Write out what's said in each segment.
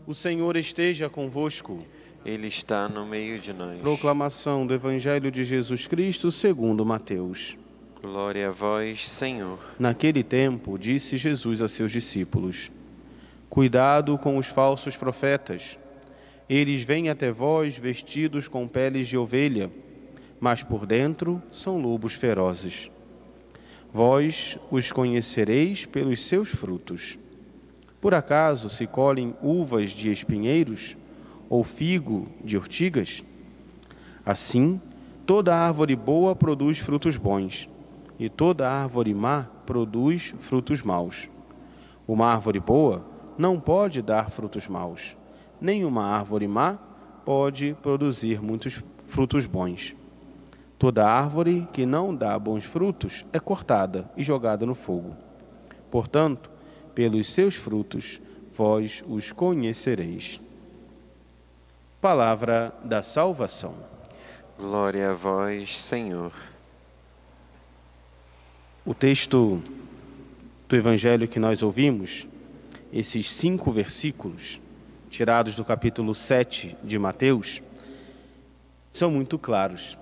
O Senhor esteja convosco. Ele está no meio de nós. Proclamação do Evangelho de Jesus Cristo segundo Mateus. Glória a vós, Senhor. Naquele tempo, disse Jesus a seus discípulos: Cuidado com os falsos profetas. Eles vêm até vós vestidos com peles de ovelha, mas por dentro são lobos ferozes. Vós os conhecereis pelos seus frutos. Por acaso se colhem uvas de espinheiros ou figo de urtigas? Assim, toda árvore boa produz frutos bons, e toda árvore má produz frutos maus. Uma árvore boa não pode dar frutos maus, nem uma árvore má pode produzir muitos frutos bons. Toda árvore que não dá bons frutos é cortada e jogada no fogo. Portanto, pelos seus frutos vós os conhecereis. Palavra da salvação. Glória a vós, Senhor. O texto do Evangelho que nós ouvimos, esses 5 versículos, tirados do capítulo 7 de Mateus, são muito claros.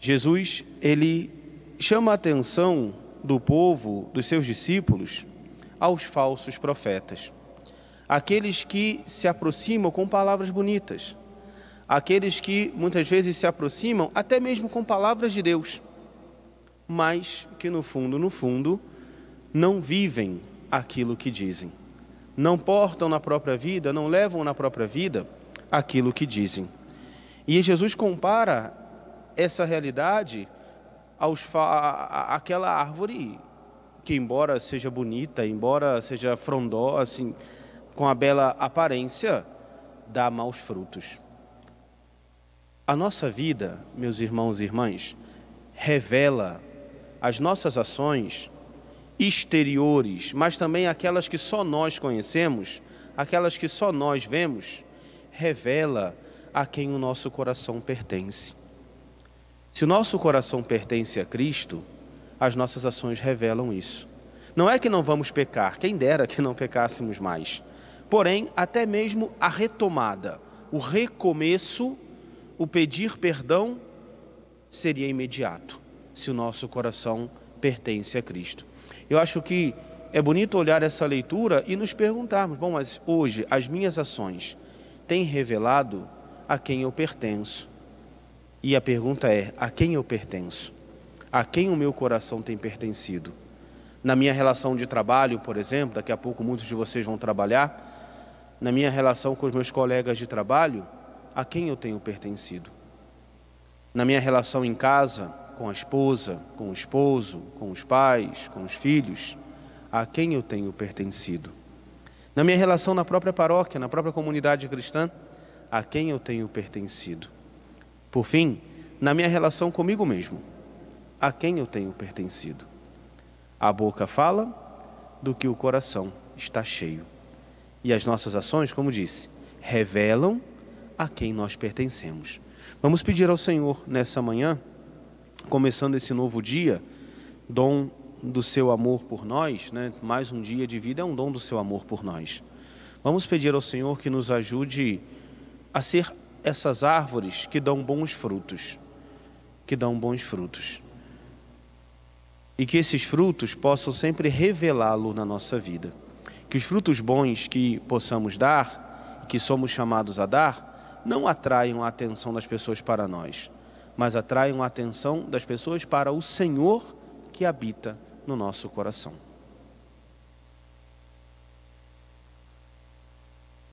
Jesus, ele chama a atenção do povo, dos seus discípulos, aos falsos profetas. Aqueles que se aproximam com palavras bonitas. Aqueles que muitas vezes se aproximam até mesmo com palavras de Deus, mas que no fundo, não vivem aquilo que dizem. Não portam na própria vida, não levam na própria vida aquilo que dizem. E Jesus compara essa realidade àquela árvore que, embora seja bonita, embora seja frondosa, assim, com a bela aparência, dá maus frutos. A nossa vida, meus irmãos e irmãs, revela as nossas ações exteriores, mas também aquelas que só nós conhecemos, aquelas que só nós vemos, revela a quem o nosso coração pertence. Se o nosso coração pertence a Cristo, as nossas ações revelam isso. Não é que não vamos pecar, quem dera que não pecássemos mais. Porém, até mesmo a retomada, o recomeço, o pedir perdão seria imediato, se o nosso coração pertence a Cristo. Eu acho que é bonito olhar essa leitura e nos perguntarmos, bom, mas hoje as minhas ações têm revelado a quem eu pertenço? E a pergunta é, a quem eu pertenço? A quem o meu coração tem pertencido? Na minha relação de trabalho, por exemplo, daqui a pouco muitos de vocês vão trabalhar, na minha relação com os meus colegas de trabalho, a quem eu tenho pertencido? Na minha relação em casa, com a esposa, com o esposo, com os pais, com os filhos, a quem eu tenho pertencido? Na minha relação na própria paróquia, na própria comunidade cristã, a quem eu tenho pertencido? Por fim, na minha relação comigo mesmo, a quem eu tenho pertencido? A boca fala do que o coração está cheio. E as nossas ações, como disse, revelam a quem nós pertencemos. Vamos pedir ao Senhor nessa manhã, começando esse novo dia, dom do seu amor por nós, né? Mais um dia de vida é um dom do seu amor por nós. Vamos pedir ao Senhor que nos ajude a ser essas árvores que dão bons frutos, e que esses frutos possam sempre revelá-lo na nossa vida. Que os frutos bons que possamos dar, que somos chamados a dar, não atraiam a atenção das pessoas para nós, mas atraiam a atenção das pessoas para o Senhor que habita no nosso coração.